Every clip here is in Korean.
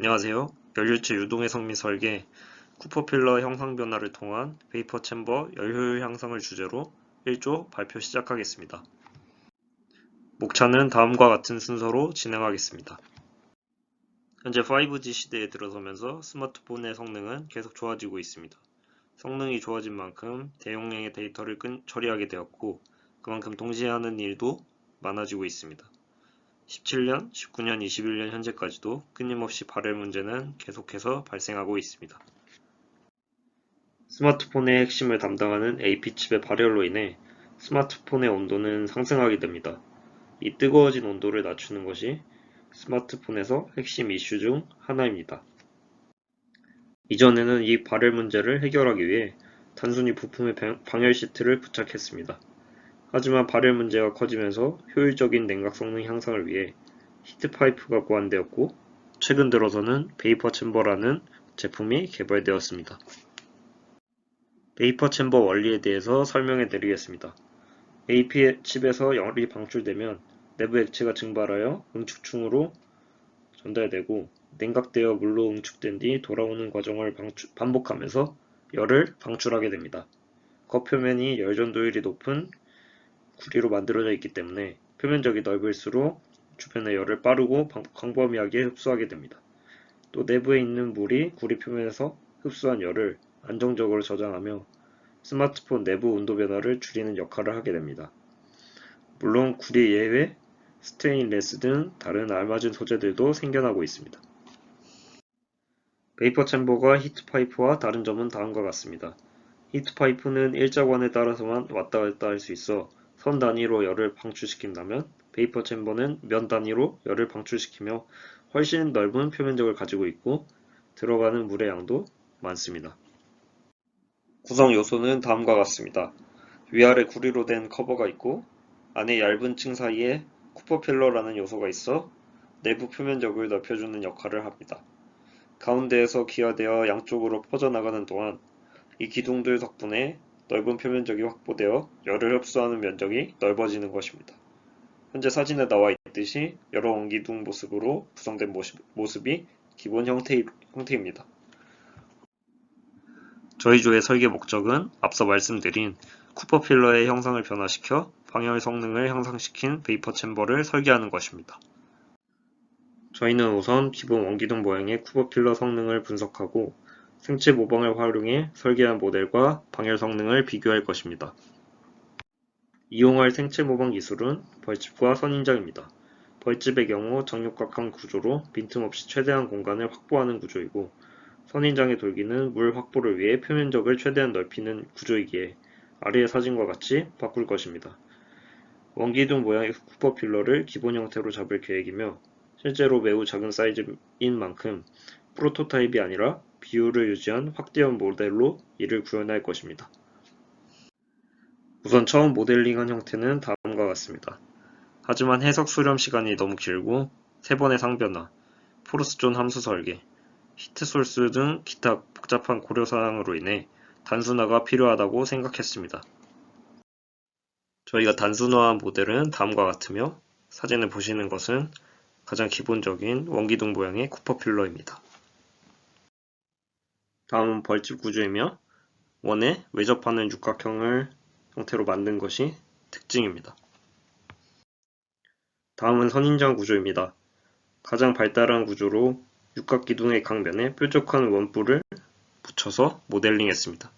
안녕하세요. 연료체 유동의 성미 설계, 쿠퍼 필러 형상 변화를 통한 베이퍼 챔버 열효율 향상을 주제로 1조 발표 시작하겠습니다. 목차는 다음과 같은 순서로 진행하겠습니다. 현재 5G 시대에 들어서면서 스마트폰의 성능은 계속 좋아지고 있습니다. 성능이 좋아진 만큼 대용량의 데이터를 처리하게 되었고, 그만큼 동시에 하는 일도 많아지고 있습니다. 17년, 19년, 21년 현재까지도 끊임없이 발열 문제는 계속해서 발생하고 있습니다. 스마트폰의 핵심을 담당하는 AP칩의 발열로 인해 스마트폰의 온도는 상승하게 됩니다. 이 뜨거워진 온도를 낮추는 것이 스마트폰에서 핵심 이슈 중 하나입니다. 이전에는 이 발열 문제를 해결하기 위해 단순히 부품에 방열 시트를 부착했습니다. 하지만 발열 문제가 커지면서 효율적인 냉각 성능 향상을 위해 히트파이프가 고안되었고, 최근 들어서는 베이퍼 챔버라는 제품이 개발되었습니다. 베이퍼 챔버 원리에 대해서 설명해 드리겠습니다. AP칩에서 열이 방출되면 내부 액체가 증발하여 응축충으로 전달되고, 냉각되어 물로 응축된 뒤 돌아오는 과정을 반복하면서 열을 방출하게 됩니다. 겉표면이 열 전도율이 높은 구리로 만들어져 있기 때문에 표면적이 넓을수록 주변의 열을 빠르고 광범위하게 흡수하게 됩니다. 또 내부에 있는 물이 구리 표면에서 흡수한 열을 안정적으로 저장하며 스마트폰 내부 온도 변화를 줄이는 역할을 하게 됩니다. 물론 구리 예외 스테인레스 등 다른 알맞은 소재들도 생겨나고 있습니다. 베이퍼 챔버가 히트파이프와 다른 점은 다음과 같습니다. 히트파이프는 일자관에 따라서만 왔다 갔다 할 수 있어 선 단위로 열을 방출시킨다면, 베이퍼 챔버는 면 단위로 열을 방출시키며 훨씬 넓은 표면적을 가지고 있고 들어가는 물의 양도 많습니다. 구성 요소는 다음과 같습니다. 위아래 구리로 된 커버가 있고, 안에 얇은 층 사이에 쿠퍼 필러라는 요소가 있어 내부 표면적을 넓혀주는 역할을 합니다. 가운데에서 기화되어 양쪽으로 퍼져나가는 동안 이 기둥들 덕분에 넓은 표면적이 확보되어 열을 흡수하는 면적이 넓어지는 것입니다. 현재 사진에 나와 있듯이 여러 원기둥 모습으로 구성된 모습이 기본 형태입니다. 저희 조의 설계 목적은 앞서 말씀드린 쿠퍼 필러의 형상을 변화시켜 방열 성능을 향상시킨 베이퍼 챔버를 설계하는 것입니다. 저희는 우선 기본 원기둥 모양의 쿠퍼 필러 성능을 분석하고 생체 모방을 활용해 설계한 모델과 방열 성능을 비교할 것입니다. 이용할 생체 모방 기술은 벌집과 선인장입니다. 벌집의 경우 정육각형 구조로 빈틈없이 최대한 공간을 확보하는 구조이고, 선인장의 돌기는 물 확보를 위해 표면적을 최대한 넓히는 구조이기에 아래의 사진과 같이 바꿀 것입니다. 원기둥 모양의 쿠퍼 필러를 기본 형태로 잡을 계획이며, 실제로 매우 작은 사이즈인 만큼 프로토타입이 아니라 비율을 유지한 확대형 모델로 이를 구현할 것입니다. 우선 처음 모델링한 형태는 다음과 같습니다. 하지만 해석 수렴 시간이 너무 길고 3번의 상변화, 포르스존 함수 설계, 히트솔스 등 기타 복잡한 고려사항으로 인해 단순화가 필요하다고 생각했습니다. 저희가 단순화한 모델은 다음과 같으며, 사진을 보시는 것은 가장 기본적인 원기둥 모양의 쿠퍼 필러입니다. 다음은 벌집 구조이며 원에 외접하는 육각형을 형태로 만든 것이 특징입니다. 다음은 선인장 구조입니다. 가장 발달한 구조로 육각기둥의 각 면에 뾰족한 원뿔을 붙여서 모델링했습니다.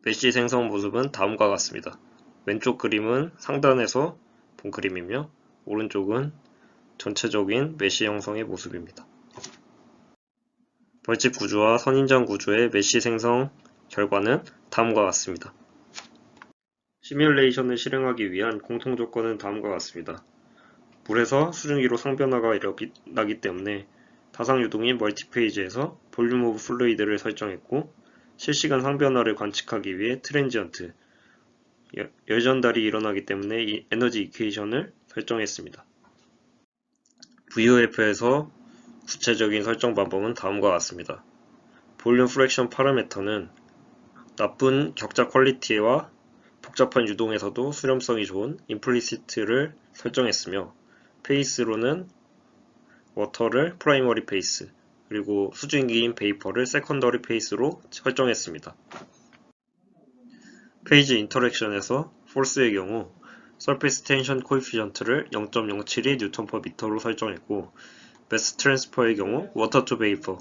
메쉬 생성 모습은 다음과 같습니다. 왼쪽 그림은 상단에서 본 그림이며 오른쪽은 전체적인 메쉬 형성의 모습입니다. 벌집 구조와 선인장 구조의 메쉬 생성 결과는 다음과 같습니다. 시뮬레이션을 실행하기 위한 공통 조건은 다음과 같습니다. 물에서 수증기로 상변화가 일어나기 때문에 다상 유동인 멀티페이지에서 볼륨 오브 플루이드를 설정했고, 실시간 상변화를 관측하기 위해 트랜지언트, 열 전달이 일어나기 때문에 이 에너지 이퀘이션을 설정했습니다. VOF에서 구체적인 설정 방법은 다음과 같습니다. 볼륨 프랙션 파라미터는 나쁜 격자 퀄리티와 복잡한 유동에서도 수렴성이 좋은 임플리시트를 설정했으며, 페이스로는 워터를 프라이머리 페이스, 그리고 수증기인 베이퍼를 세컨더리 페이스로 설정했습니다. 페이지 인터랙션에서 force의 경우 surface tension coefficient를 0.072 Nm/m로 설정했고 mass transfer의 경우 water to vapor,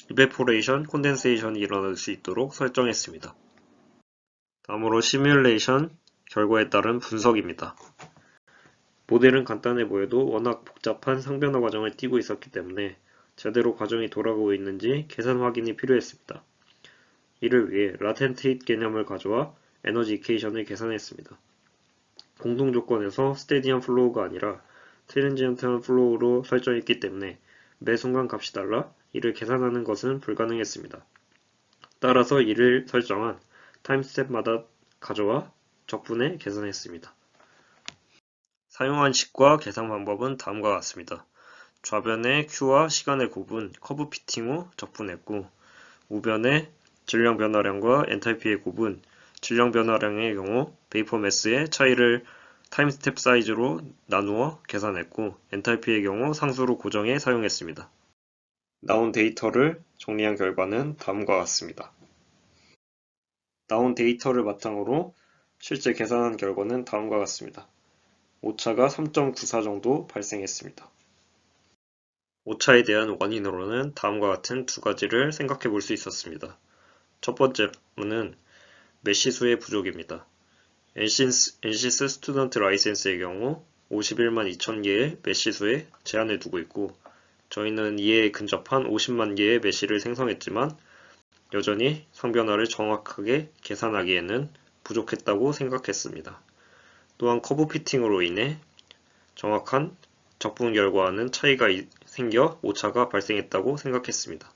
evaporation, condensation이 일어날 수 있도록 설정했습니다. 다음으로 시뮬레이션 결과에 따른 분석입니다. 모델은 간단해 보여도 워낙 복잡한 상변화 과정을 띄고 있었기 때문에 제대로 과정이 돌아가고 있는지 계산 확인이 필요했습니다. 이를 위해 라텐트 힛 개념을 가져와 에너지 이퀘이션을 계산했습니다. 공동 조건에서 스테디한 플로우가 아니라 트랜지언트한 플로우로 설정했기 때문에 매 순간 값이 달라 이를 계산하는 것은 불가능했습니다. 따라서 이를 설정한 타임 스텝마다 가져와 적분해 계산했습니다. 사용한 식과 계산 방법은 다음과 같습니다. 좌변의 Q와 시간의 곱은 커브 피팅 후 적분했고 우변의 질량 변화량과 엔탈피의 곱은 질량 변화량의 경우 베이퍼 매스의 차이를 타임 스텝 사이즈로 나누어 계산했고 엔탈피의 경우 상수로 고정해 사용했습니다. 나온 데이터를 정리한 결과는 다음과 같습니다. 나온 데이터를 바탕으로 실제 계산한 결과는 다음과 같습니다. 오차가 3.94 정도 발생했습니다. 오차에 대한 원인으로는 다음과 같은 두 가지를 생각해 볼 수 있었습니다. 첫 번째로는 메시수의 부족입니다. NCS 스튜던트 라이센스의 경우 51만 2천 개의 메시수에 제한을 두고 있고 저희는 이에 근접한 50만 개의 메시를 생성했지만 여전히 상변화를 정확하게 계산하기에는 부족했다고 생각했습니다. 또한 커브 피팅으로 인해 정확한 적분 결과와는 차이가 생겨 오차가 발생했다고 생각했습니다.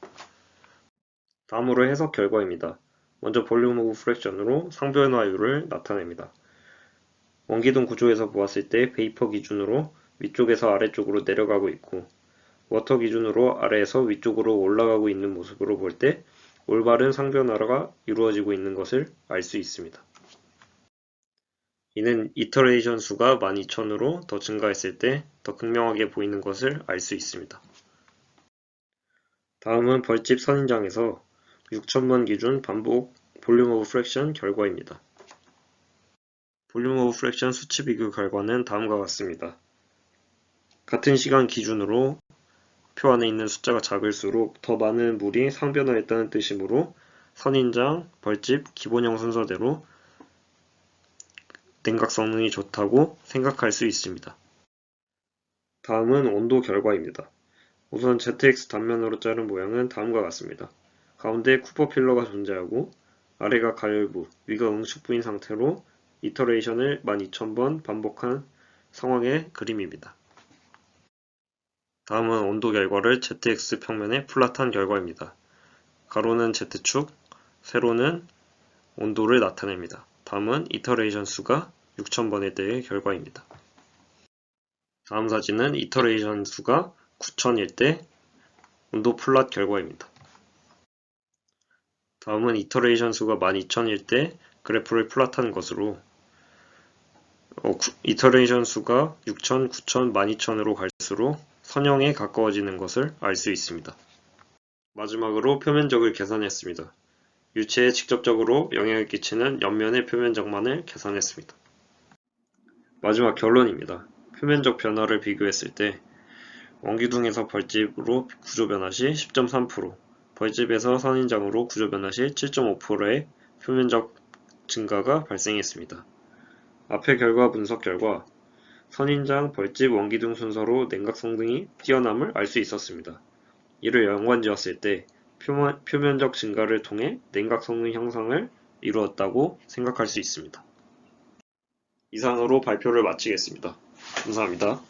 다음으로 해석 결과입니다. 먼저 볼륨 오브 프랙션으로 상변화율을 나타냅니다. 원기둥 구조에서 보았을 때 베이퍼 기준으로 위쪽에서 아래쪽으로 내려가고 있고 워터 기준으로 아래에서 위쪽으로 올라가고 있는 모습으로 볼 때 올바른 상변화가 이루어지고 있는 것을 알 수 있습니다. 이는 이터레이션 수가 12,000으로 더 증가했을 때 더 극명하게 보이는 것을 알 수 있습니다. 다음은 벌집 선인장에서 6,000번 기준 반복 볼륨 오브 프랙션 결과입니다. 볼륨 오브 프랙션 수치 비교 결과는 다음과 같습니다. 같은 시간 기준으로 표 안에 있는 숫자가 작을수록 더 많은 물이 상변화했다는 뜻이므로 선인장, 벌집, 기본형 순서대로 냉각 성능이 좋다고 생각할 수 있습니다. 다음은 온도 결과입니다. 우선 ZX 단면으로 자른 모양은 다음과 같습니다. 가운데 쿠퍼 필러가 존재하고 아래가 가열부, 위가 응축부인 상태로 이터레이션을 12,000번 반복한 상황의 그림입니다. 다음은 온도 결과를 ZX 평면에 플롯한 결과입니다. 가로는 Z축, 세로는 온도를 나타냅니다. 다음은 이터레이션 수가 6,000번에 대해 결과입니다. 다음 사진은 이터레이션 수가 9,000일 때 온도 플롯 결과입니다. 다음은 이터레이션 수가 12,000일 때 그래프를 플롯한 것으로 이터레이션 수가 6,000, 9,000, 12,000으로 갈수록 선형에 가까워지는 것을 알 수 있습니다. 마지막으로 표면적을 계산했습니다. 유체에 직접적으로 영향을 끼치는 옆면의 표면적만을 계산했습니다. 마지막 결론입니다. 표면적 변화를 비교했을 때 원기둥에서 벌집으로 구조 변화 시 10.3%, 벌집에서 선인장으로 구조 변화 시 7.5%의 표면적 증가가 발생했습니다. 앞의 결과 분석 결과 선인장, 벌집, 원기둥 순서로 냉각 성능이 뛰어남을 알 수 있었습니다. 이를 연관지었을 때 표면적 증가를 통해 냉각 성능 향상을 이루었다고 생각할 수 있습니다. 이상으로 발표를 마치겠습니다. 감사합니다.